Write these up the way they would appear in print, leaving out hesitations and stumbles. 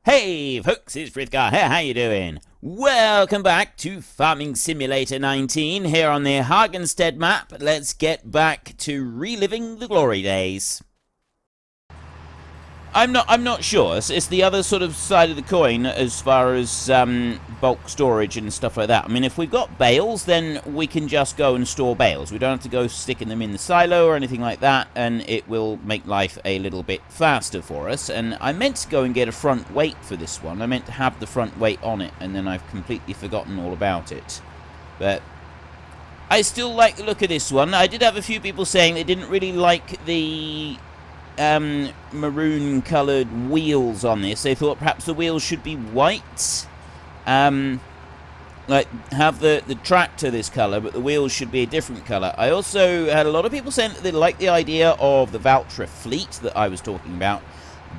Hey folks, it's Frithgar here, how you doing? Welcome back to Farming Simulator 19 here on the Hagenstedt map. Let's get back to reliving the glory days. I'm not sure. It's the other sort of side of the coin as far as bulk storage and stuff like that. I mean, if we've got bales, then we can just go and store bales. We don't have to go sticking them in the silo or anything like that, and it will make life a little bit faster for us. And I meant to go and get a front weight for this one. I meant to have the front weight on it, and then I've completely forgotten all about it. But I still like the look of this one. I did have a few people saying they didn't really like the maroon colored wheels on this. They thought perhaps the wheels should be white, like have the tractor this color, but the wheels should be a different color. I also had a lot of people saying that they like the idea of the Valtra fleet that I was talking about,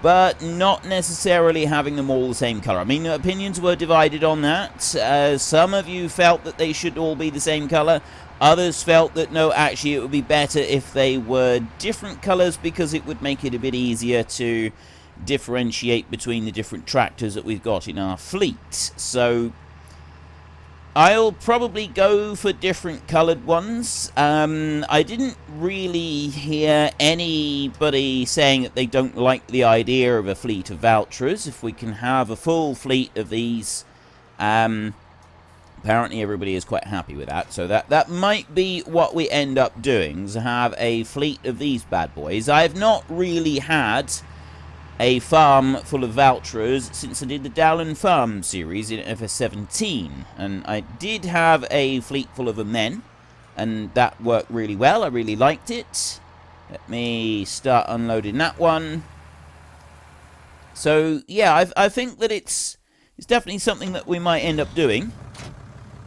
but not necessarily having them all the same color. I mean, opinions were divided on that. Some of you felt that they should all be the same color. Others felt that, no, actually it would be better if they were different colours because it would make it a bit easier to differentiate between the different tractors that we've got in our fleet. So I'll probably go for different coloured ones. I didn't really hear anybody saying that they don't like the idea of a fleet of Valtras. If we can have a full fleet of these, apparently everybody is quite happy with that, so that might be what we end up doing, is have a fleet of these bad boys. I've not really had a farm full of Valtras since I did the Dowland Farm series in FS17, and I did have a fleet full of them then, and that worked really well. I really liked it. Let me start unloading that one. So yeah, I think that it's definitely something that we might end up doing,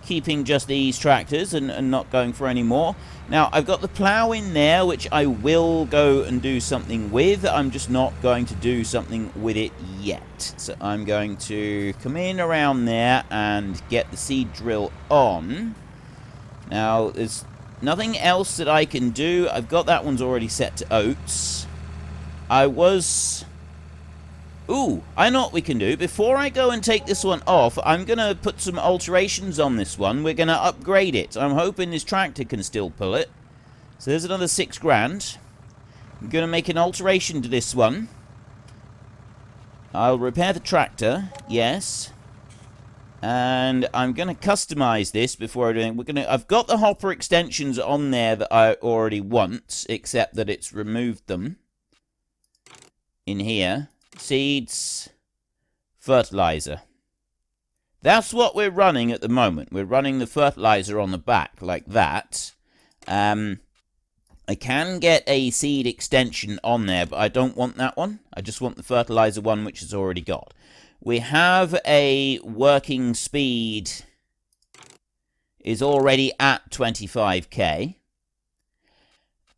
keeping just these tractors and not going for any more. Now, I've got the plough in there, which I will go and do something with. I'm just not going to do something with it yet. So I'm going to come in around there and get the seed drill on. Now, there's nothing else that I can do. I've got that one's already set to oats. Ooh, I know what we can do. Before I go and take this one off, I'm going to put some alterations on this one. We're going to upgrade it. I'm hoping this tractor can still pull it. So there's another 6 grand. I'm going to make an alteration to this one. I'll repair the tractor, yes. And I'm going to customize this before I do anything. I've got the hopper extensions on there that I already want, except that it's removed them in here. Seeds, fertilizer. That's what we're running at the moment. We're running the fertilizer on the back like that. I can get a seed extension on there, but I don't want that one. I just want the fertilizer one, which is already got. We have a working speed is already at 25k.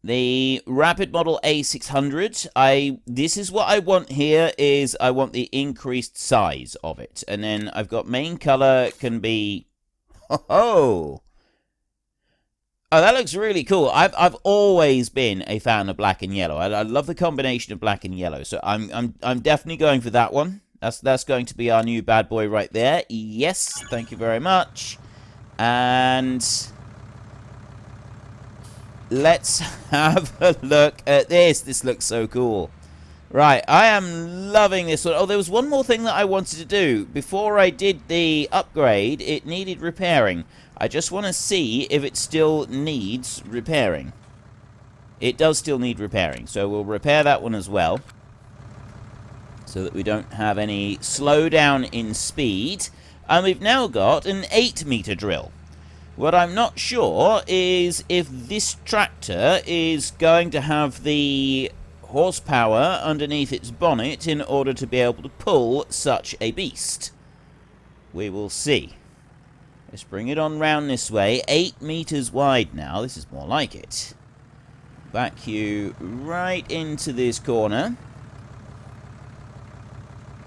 The Rapid Model A600, this is what I want here, is I want the increased size of it. And then I've got main color can be, oh, that looks really cool. I've always been a fan of black and yellow. I love the combination of black and yellow. So I'm definitely going for that one. That's going to be our new bad boy right there. Yes, thank you very much. And let's have a look at this. This looks so cool. Right, I am loving this one. Oh, there was one more thing that I wanted to do. Before I did the upgrade, it needed repairing. I just want to see if it still needs repairing. It does still need repairing, so we'll repair that one as well, so that we don't have any slowdown in speed. And we've now got an 8-meter drill. What I'm not sure is if this tractor is going to have the horsepower underneath its bonnet in order to be able to pull such a beast. We will see. Let's bring it on round this way. 8 meters wide now. This is more like it. Back you right into this corner.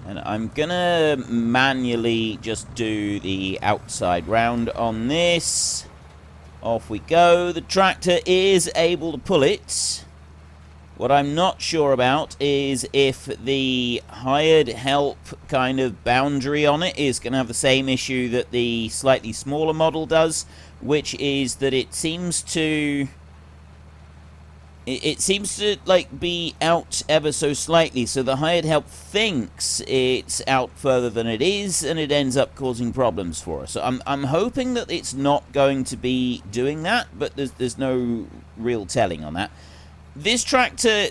And I'm gonna manually just do the outside round on this. Off we go. The tractor is able to pull it. What I'm not sure about is if the hired help kind of boundary on it is going to have the same issue that the slightly smaller model does, which is that it seems to like be out ever so slightly. So the hired help thinks it's out further than it is, and it ends up causing problems for us. So I'm hoping that it's not going to be doing that, but there's no real telling on that. This tractor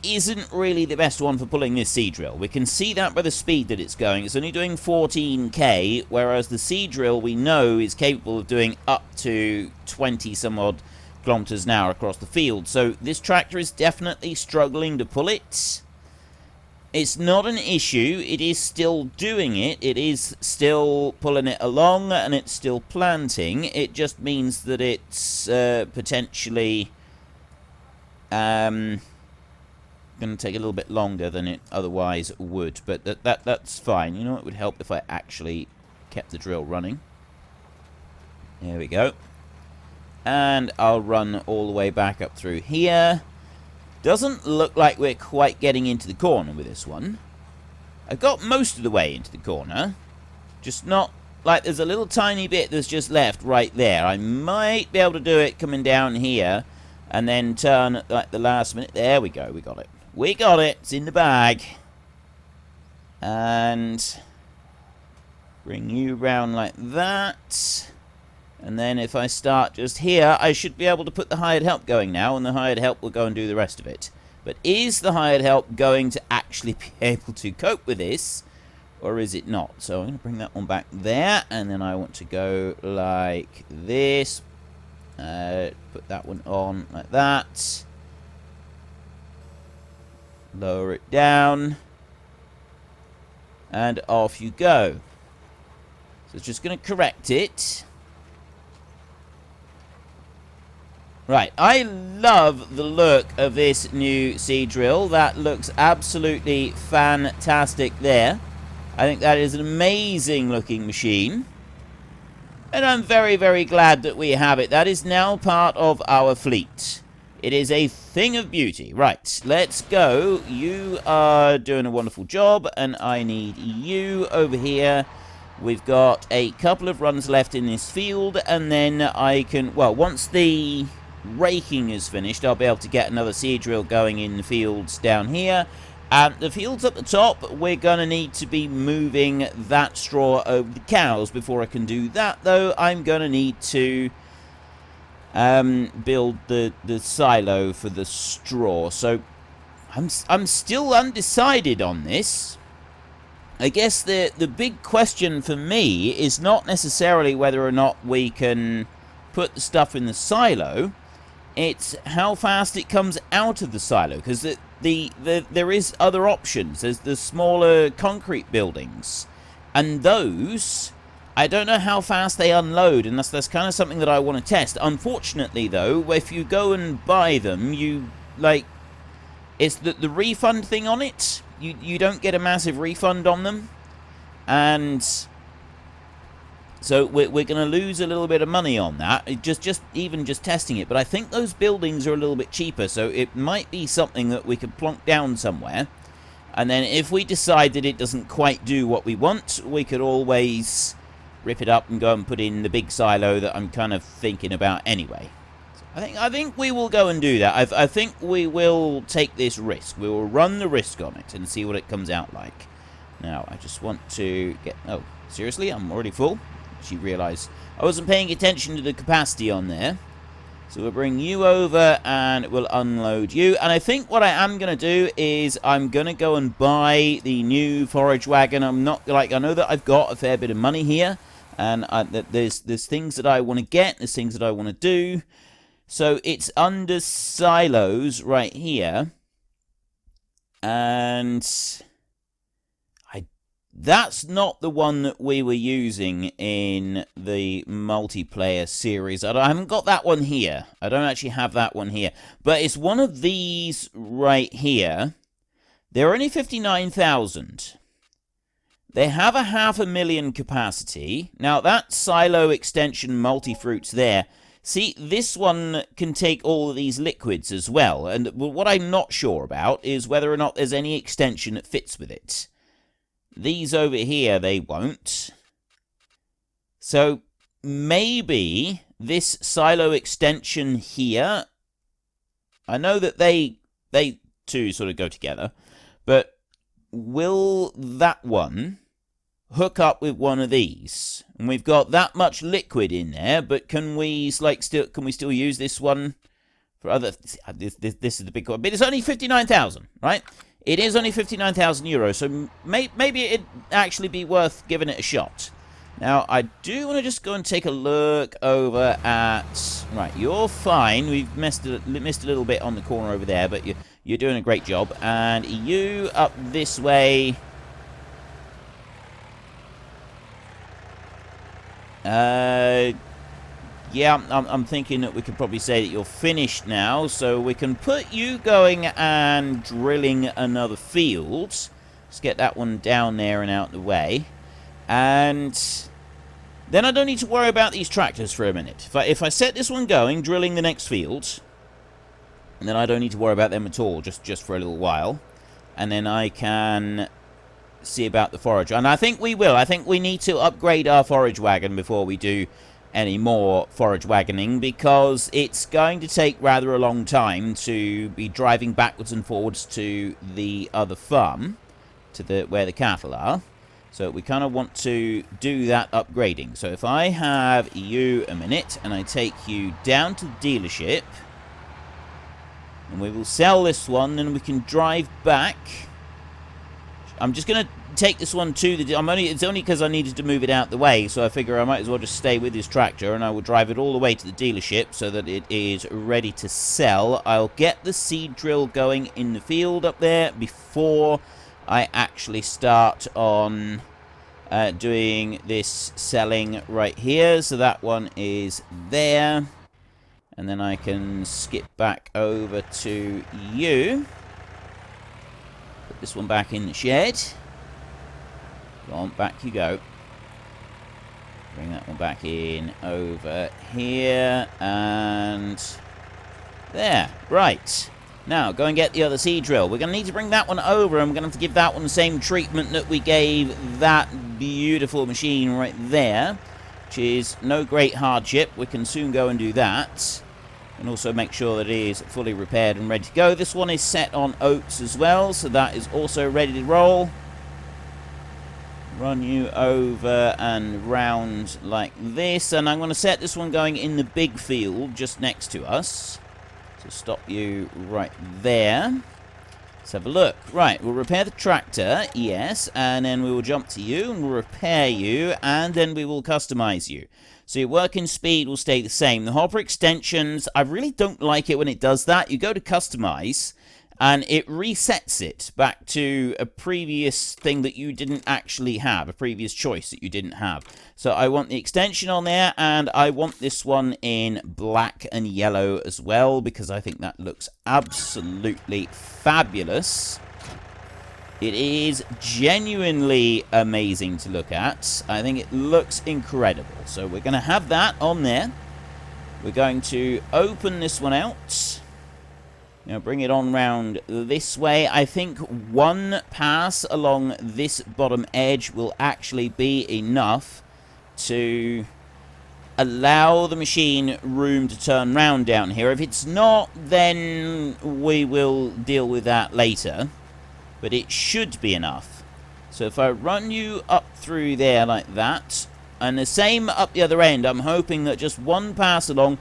isn't really the best one for pulling this seed drill. We can see that by the speed that it's going. It's only doing 14k, whereas the seed drill we know is capable of doing up to 20 some odd kilometers an hour across the field. So this tractor is definitely struggling to pull it. It's not an issue. It is still doing it. It is still pulling it along, and it's still planting. It just means that it's potentially going to take a little bit longer than it otherwise would, but that's fine. You know, it would help if I actually kept the drill running. There we go. And I'll run all the way back up through here. Doesn't look like we're quite getting into the corner with this one. I've got most of the way into the corner, just not like there's a little tiny bit that's just left right there. I might be able to do it coming down here and then turn at like the last minute. There we go. We got it. We got it. It's in the bag. And bring you round like that. And then if I start just here, I should be able to put the hired help going now, and the hired help will go and do the rest of it. But is the hired help going to actually be able to cope with this, or is it not? So I'm going to bring that one back there, and then I want to go like this. Put that one on like that. Lower it down. And off you go. So it's just going to correct it. Right, I love the look of this new seed drill. That looks absolutely fantastic there. I think that is an amazing looking machine. And I'm very, very glad that we have it. That is now part of our fleet. It is a thing of beauty. Right, let's go. You are doing a wonderful job, and I need you over here. We've got a couple of runs left in this field, and then I can, well, once the raking is finished, I'll be able to get another seed drill going in the fields down here. And the fields at the top, we're going to need to be moving that straw over the cows. Before I can do that, though, I'm going to need to build the silo for the straw. So I'm still undecided on this. I guess the big question for me is not necessarily whether or not we can put the stuff in the silo. It's how fast it comes out of the silo, because there is other options. There's the smaller concrete buildings, and those, I don't know how fast they unload, and that's kind of something that I want to test. Unfortunately, though, if you go and buy them, you, like, it's the refund thing on it. You don't get a massive refund on them, and so we're going to lose a little bit of money on that, even just testing it. But I think those buildings are a little bit cheaper, so it might be something that we could plonk down somewhere. And then if we decide that it doesn't quite do what we want, we could always rip it up and go and put in the big silo that I'm kind of thinking about anyway. So I think we will go and do that. I think we will take this risk. We will run the risk on it and see what it comes out like. Now, I just want to get... Oh, seriously? I'm already full? She realised I wasn't paying attention to the capacity on there. So we'll bring you over and we'll unload you. And I think what I am going to do is I'm going to go and buy the new forage wagon. I'm not, like, I know that I've got a fair bit of money here, and there's things that I want to get, there's things that I want to do. So it's under silos right here, and that's not the one that we were using in the multiplayer series. I haven't got that one here. I don't actually have that one here. But it's one of these right here. They're only 59,000. They have a 500,000 capacity. Now, that silo extension multi-fruits there See, this one can take all of these liquids as well, and what I'm not sure about is whether or not there's any extension that fits with it. These over here, they won't. So maybe this silo extension here, I know that they two sort of go together, but will that one hook up with one of these? And we've got that much liquid in there, but can we still use this one for other? This is the big one, but it's only 59,000, right? It is only 59,000 euros, so maybe it'd actually be worth giving it a shot. Now, I do want to just go and take a look over at... Right, you're fine. We've missed a little bit on the corner over there, but you're doing a great job. And you up this way... yeah, I'm thinking that we could probably say that you're finished now, so we can put you going and drilling another field. Let's get that one down there and out the way. And then I don't need to worry about these tractors for a minute. If I set this one going, drilling the next field, and then I don't need to worry about them at all, just for a little while. And then I can see about the forage. And I think we will. I think we need to upgrade our forage wagon before we do any more forage wagoning, because it's going to take rather a long time to be driving backwards and forwards to the other farm, to where the cattle are. So we kind of want to do that upgrading. So if I have you a minute and I take you down to the dealership, and we will sell this one, and we can drive back. I'm just going to take this one to the... It's only because I needed to move it out the way, so I figure I might as well just stay with this tractor, and I will drive it all the way to the dealership so that it is ready to sell. I'll get the seed drill going in the field up there before I actually start on doing this selling right here. So that one is there. And then I can skip back over to you. Put this one back in the shed. Go on, back you go. Bring that one back in over here. And there. Right. Now, go and get the other seed drill. We're going to need to bring that one over, and we're going to have to give that one the same treatment that we gave that beautiful machine right there, which is no great hardship. We can soon go and do that, and also make sure that it is fully repaired and ready to go. This one is set on oats as well, so that is also ready to roll. Run you over and round like this, and I'm going to set this one going in the big field just next to us. Stop you right there. Let's have a look. Right, we'll repair the tractor, yes, and then we will jump to you, and we'll repair you, and then we will customize you. So your working speed will stay the same. The hopper extensions, I really don't like it when it does that. You go to customize, and it resets it back to a previous thing that you didn't actually have, a previous choice that you didn't have. So I want the extension on there, and I want this one in black and yellow as well, because I think that looks absolutely fabulous. It is genuinely amazing to look at. I think it looks incredible. So we're going to have that on there. We're going to open this one out. Now bring it on round this way. I think one pass along this bottom edge will actually be enough to allow the machine room to turn round down here. If it's not, then we will deal with that later. But it should be enough. So if I run you up through there like that, and the same up the other end, I'm hoping that just one pass along,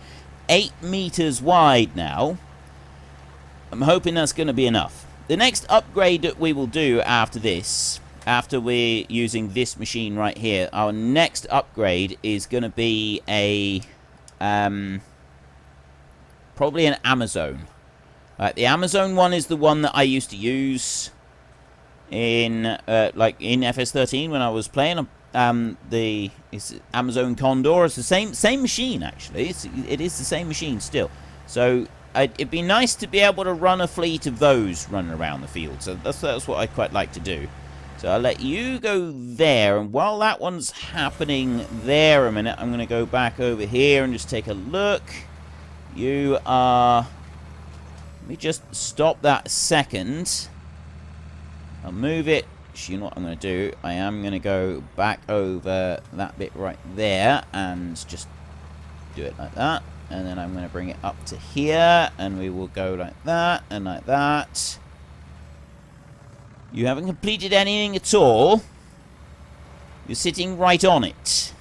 8 meters wide now, I'm hoping that's going to be enough. The next upgrade that we will do after this, after we're using this machine right here, our next upgrade is going to be a probably an Amazon. The Amazon one is the one that I used to use in in FS13 when I was playing. It's Amazon Condor. It's the same machine actually. It is the same machine still. So it'd be nice to be able to run a fleet of those running around the field. So that's what I quite like to do. So I'll let you go there, and while that one's happening there a minute, I'm going to go back over here and just take a look. You are... Let me just stop that a second. I'll move it. You know what I'm going to do? I am going to go back over that bit right there and just do it like that. And then I'm going to bring it up to here, and we will go like that and like that. You haven't completed anything at all. You're sitting right on it.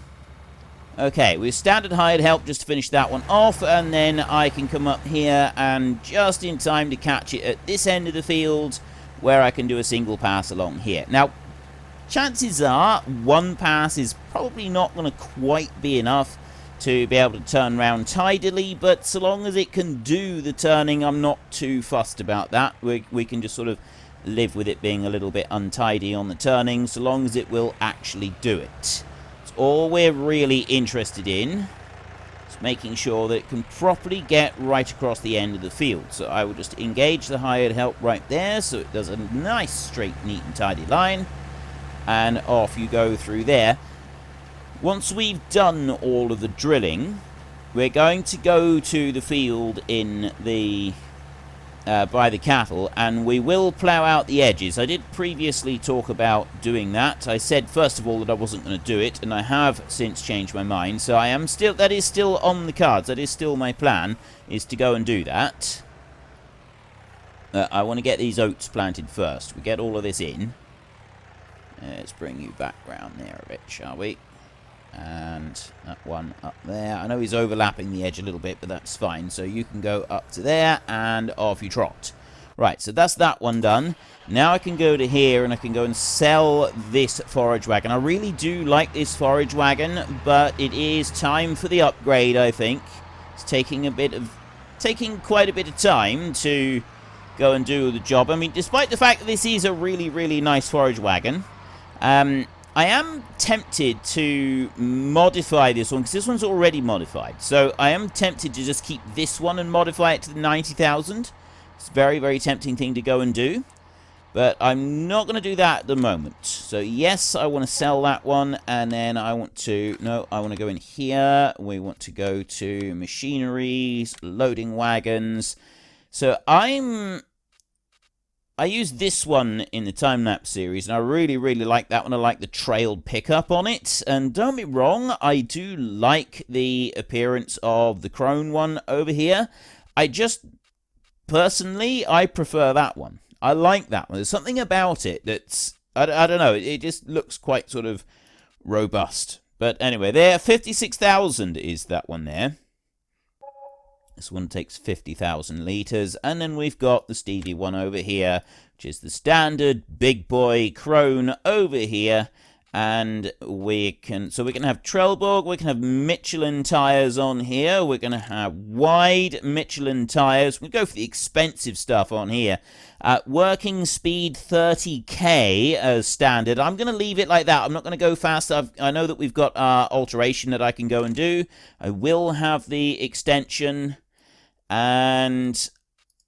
Okay, we've standard hired help just to finish that one off, and then I can come up here and just in time to catch it at this end of the field where I can do a single pass along here. Now, chances are one pass is probably not going to quite be enough to be able to turn around tidily, but so long as it can do the turning, I'm not too fussed about that. We can just sort of live with it being a little bit untidy on the turning, so long as it will actually do it. All we're really interested in is making sure that it can properly get right across the end of the field. So I will just engage the hired help right there, so it does a nice straight, neat and tidy line, and off you go through there. Once we've done all of the drilling, we're going to go to the field in the by the cattle, and we will plough out the edges. I did previously talk about doing that. I said first of all that I wasn't going to do it, and I have since changed my mind. So I am still, that is still on the cards. That is still my plan, is to go and do that. I want to get these oats planted first. We get all of this in. Let's bring you back round there a bit, shall we? And that one up there. I know he's overlapping the edge a little bit, but that's fine. So you can go up to there, and off you trot. Right, so that's that one done. Now I can go to here, and I can go and sell this forage wagon. I really do like this forage wagon, but it is time for the upgrade, I think. It's taking quite a bit of time to go and do the job. I mean, despite the fact that this is a really, really nice forage wagon, I am tempted to modify this one, because this one's already modified. So I am tempted to just keep this one and modify it to the 90,000. It's a very, very tempting thing to go and do. But I'm not going to do that at the moment. So yes, I want to sell that one. And then I want to... No, I want to go in here. We want to go to machineries, loading wagons. So I use this one in the time-lapse series, and I really, really like that one. I like the trailed pickup on it. And don't be wrong, I do like the appearance of the Krone one over here. I just, personally, I prefer that one. I like that one. There's something about it that's, I don't know, it just looks quite sort of robust. But anyway, there, 56,000 is that one there. This one takes 50,000 litres. And then we've got the Stevie one over here, which is the standard big boy Krone over here. And we can have Trelleborg, we can have Michelin tyres on here. We're going to have wide Michelin tyres. We'll go for the expensive stuff on here. Working speed 30k as standard. I'm going to leave it like that. I'm not going to go fast. I know that we've got alteration that I can go and do. I will have the extension. And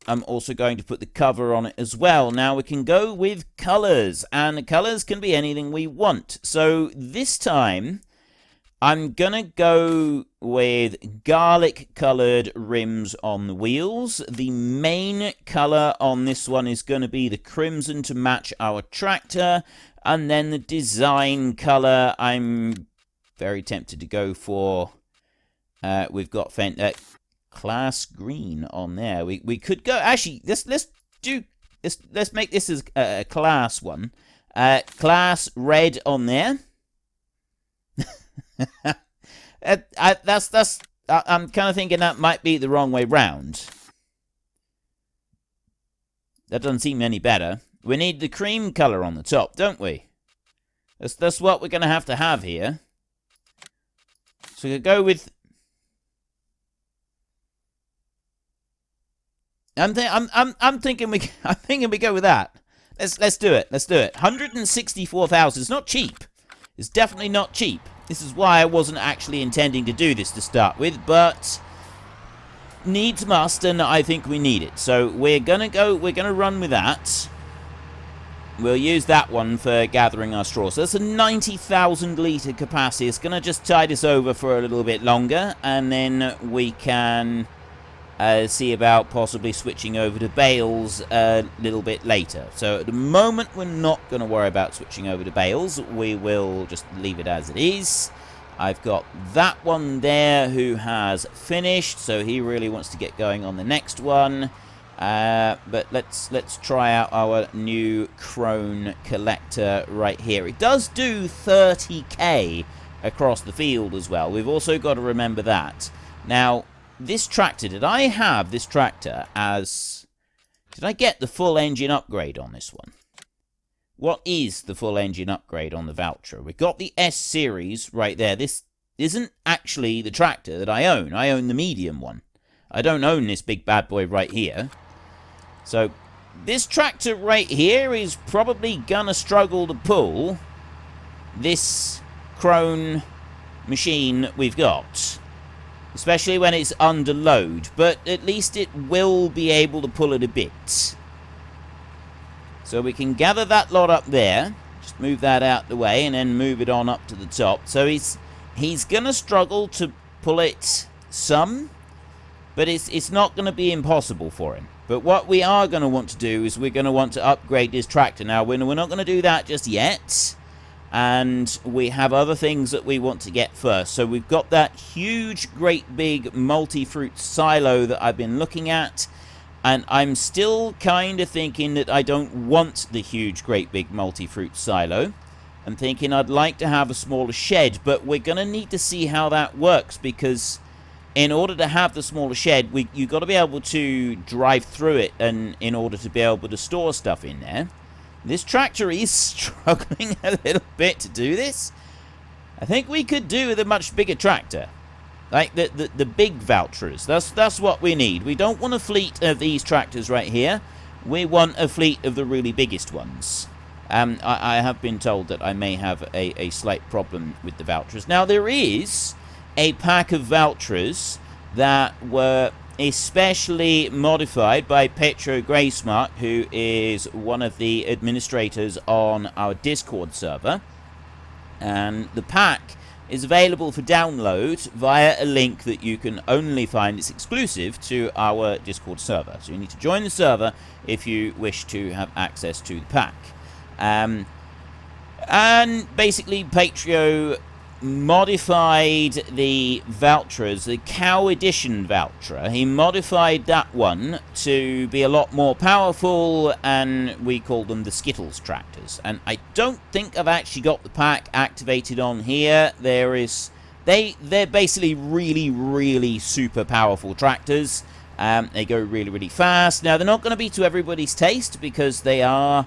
I'm also going to put the cover on it as well. Now we can go with colours, and the colours can be anything we want. So this time I'm gonna go with garlic coloured rims on the wheels. The main colour on this one is going to be the crimson to match our tractor, and then the design colour I'm very tempted to go for. We've got Fendt class green on there. We could go, actually, let's make this as a class one. Class red on there. I'm kind of thinking that might be the wrong way round. That doesn't seem any better. We need the cream color on the top, don't we? That's what we're going to have here. So we go with... I'm thinking we go with that. Let's do it. Let's do it. 164,000. It's not cheap. It's definitely not cheap. This is why I wasn't actually intending to do this to start with, but needs must, and I think we need it. So we're gonna run with that. we'll use that one for gathering our straw. So that's a 90,000 litre capacity. It's going to just tide us over for a little bit longer, and then we can see about possibly switching over to bales a little bit later. So at the moment, we're not going to worry about switching over to bales. We will just leave it as it is. I've got that one there who has finished, so he really wants to get going on the next one. But let's try out our new Krone collector right here. It does do 30k across the field as well. We've also got to remember that. Now, this tractor, did I have this tractor as... Did I get the full engine upgrade on this one? What is the full engine upgrade on the Valtra? We've got the S series right there. This isn't actually the tractor that I own. I own the medium one. I don't own this big bad boy right here. So, this tractor right here is probably gonna struggle to pull this Krone machine we've got. Especially when it's under load. But at least it will be able to pull it a bit. So we can gather that lot up there. Just move that out the way and then move it on up to the top. So he's gonna struggle to pull it some. But it's not going to be impossible for him. But what we are going to want to do is we're going to want to upgrade this tractor. Now, we're not going to do that just yet. And we have other things that we want to get first. So we've got that huge, great big multi-fruit silo that I've been looking at. And I'm still kind of thinking that I don't want the huge, great big multi-fruit silo. I'm thinking I'd like to have a smaller shed. But we're going to need to see how that works, because in order to have the smaller shed, you've got to be able to drive through it, and in order to be able to store stuff in there. This tractor is struggling a little bit to do this. I think we could do with a much bigger tractor. Like the big Valtras. That's what we need. We don't want a fleet of these tractors right here. We want a fleet of the really biggest ones. I have been told that I may have a slight problem with the Valtras. Now, there is a pack of Valtras that were especially modified by Petro Graysmart, who is one of the administrators on our Discord server. And the pack is available for download via a link that you can only find. It's exclusive to our Discord server. So you need to join the server if you wish to have access to the pack. And basically, Petro modified the Valtras, the Cow Edition Valtra. He modified that one to be a lot more powerful, and we call them the Skittles tractors. And I don't think I've actually got the pack activated on here. They're basically really, really super powerful tractors. They go really, really fast. Now, they're not going to be to everybody's taste, because they are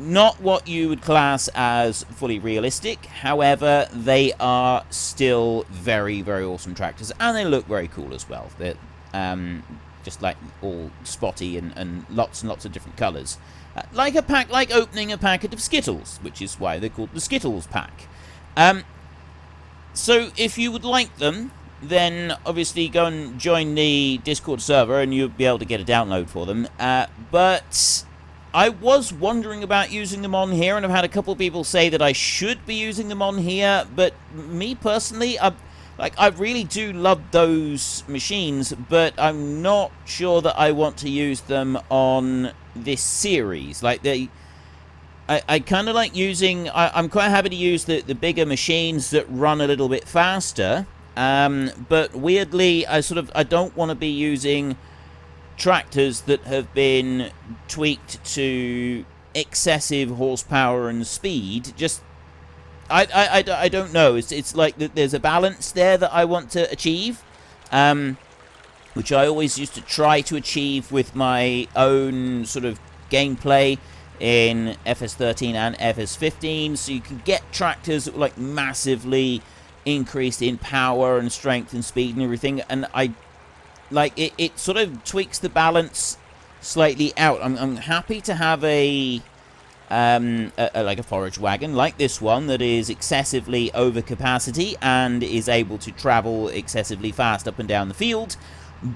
not what you would class as fully realistic. However, they are still very, very awesome tractors, and they look very cool as well. They're just like all spotty and lots of different colours. Like opening a packet of Skittles, which is why they're called the Skittles pack. So if you would like them, then obviously go and join the Discord server, and you'll be able to get a download for them. But I was wondering about using them on here, and I've had a couple of people say that I should be using them on here, but me personally, I really do love those machines, but I'm not sure that I want to use them on this series. Like, I kind of like using, I'm quite happy to use the bigger machines that run a little bit faster, but weirdly, I don't want to be using tractors that have been tweaked to excessive horsepower and speed. Just I don't know. It's like there's a balance there that I want to achieve, which I always used to try to achieve with my own sort of gameplay in FS13 and FS15. So you can get tractors that were like massively increased in power and strength and speed and everything, and it sort of tweaks the balance slightly out. I'm happy to have a forage wagon like this one that is excessively over capacity and is able to travel excessively fast up and down the field,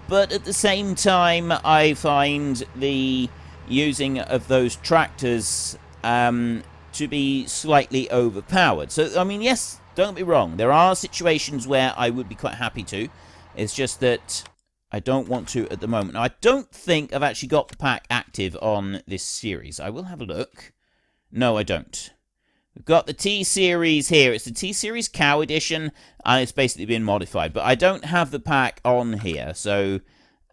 but at the same time I find the using of those tractors to be slightly overpowered. So, I mean, yes, don't get me wrong. There are situations where I would be quite happy to. It's just that I don't want to at the moment. Now, I don't think I've actually got the pack active on this series. I will have a look. No, I don't. We've got the T-Series here. It's the T-Series Cow Edition, and it's basically been modified. But I don't have the pack on here, so,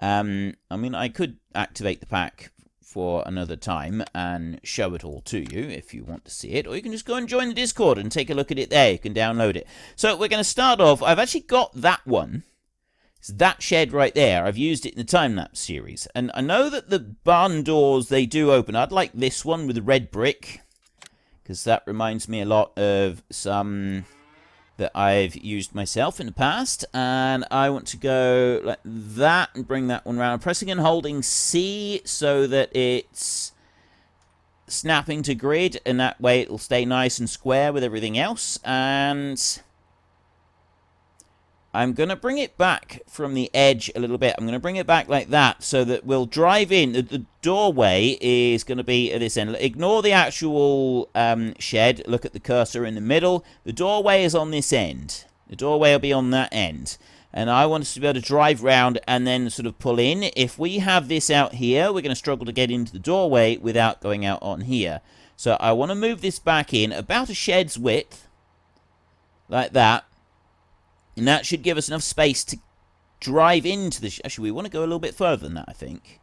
I mean, I could activate the pack for another time and show it all to you if you want to see it. Or you can just go and join the Discord and take a look at it there. You can download it. So we're going to start off. I've actually got that one. It's that shed right there. I've used it in the time-lapse series. And I know that the barn doors, they do open. I'd like this one with the red brick, because that reminds me a lot of some that I've used myself in the past. And I want to go like that and bring that one around. I'm pressing and holding C so that it's snapping to grid, and that way it'll stay nice and square with everything else. And I'm going to bring it back from the edge a little bit. I'm going to bring it back like that so that we'll drive in. The doorway is going to be at this end. Ignore the actual shed. Look at the cursor in the middle. The doorway is on this end. The doorway will be on that end. And I want us to be able to drive round and then sort of pull in. If we have this out here, we're going to struggle to get into the doorway without going out on here. So I want to move this back in about a shed's width, like that. And that should give us enough space to drive into the... Actually, we want to go a little bit further than that, I think.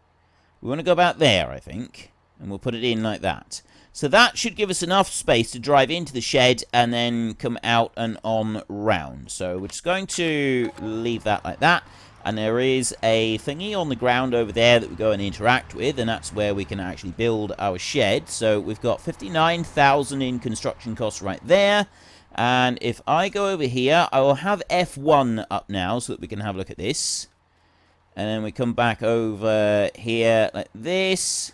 We want to go about there, I think. And we'll put it in like that. So that should give us enough space to drive into the shed and then come out and on round. So we're just going to leave that like that. And there is a thingy on the ground over there that we go and interact with. And that's where we can actually build our shed. So we've got 59,000 in construction costs right there. And if I go over here, I will have F1 up now so that we can have a look at this. And then we come back over here like this.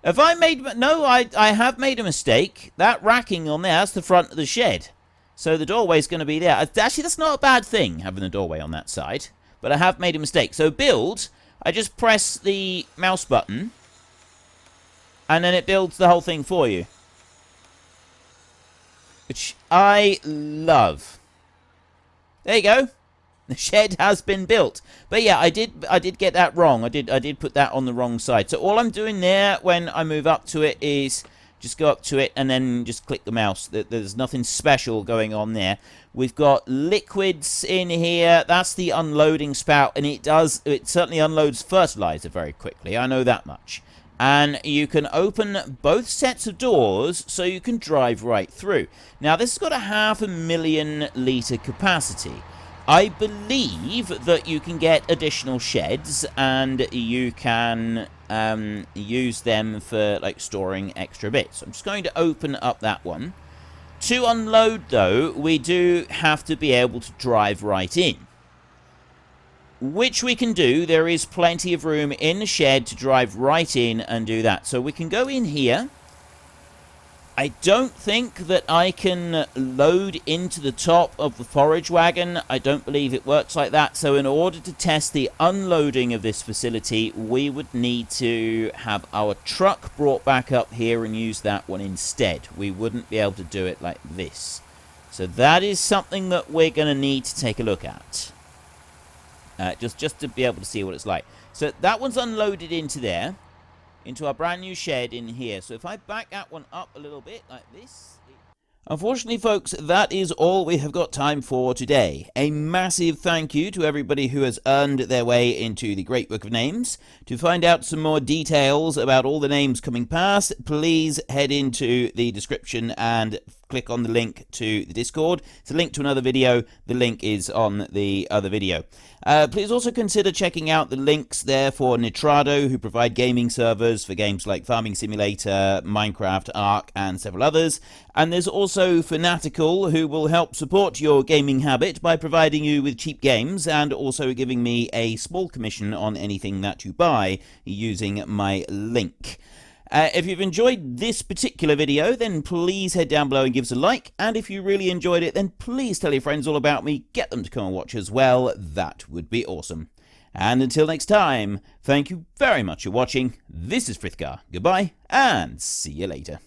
Have I made... No, I have made a mistake. That racking on there, that's the front of the shed. So the doorway's going to be there. Actually, that's not a bad thing, having the doorway on that side. But I have made a mistake. So build, I just press the mouse button. And then it builds the whole thing for you. Which I love. There you go. The shed has been built. But yeah, I did get that wrong. I did put that on the wrong side. So all I'm doing there when I move up to it is just go up to it and then just click the mouse. There's nothing special going on there. We've got liquids in here. That's the unloading spout, and it certainly unloads fertilizer very quickly. I know that much. And you can open both sets of doors so you can drive right through. Now, this has got a 500,000 litre capacity. I believe that you can get additional sheds and you can use them for like storing extra bits. I'm just going to open up that one. To unload, though, we do have to be able to drive right in. Which we can do. There is plenty of room in the shed to drive right in and do that. So we can go in here. I don't think that I can load into the top of the forage wagon. I don't believe it works like that. So in order to test the unloading of this facility, we would need to have our truck brought back up here and use that one instead. We wouldn't be able to do it like this. So that is something that we're going to need to take a look at. Just to be able to see what it's like. So that one's unloaded into there. Into our brand new shed in here. So if I back that one up a little bit like this. Unfortunately, folks, that is all we have got time for today. A massive thank you to everybody who has earned their way into the Great Book of Names. To find out some more details about all the names coming past, please head into the description and click on the link to the Discord. It's a link to another video. The link is on the other video. Please also consider checking out the links there for Nitrado, who provide gaming servers for games like Farming Simulator, Minecraft, Ark, and several others. And there's also Fanatical, who will help support your gaming habit by providing you with cheap games and also giving me a small commission on anything that you buy using my link. If you've enjoyed this particular video, then please head down below and give us a like. And if you really enjoyed it, then please tell your friends all about me. Get them to come and watch as well. That would be awesome. And until next time, thank you very much for watching. This is Frithgar. Goodbye, and see you later.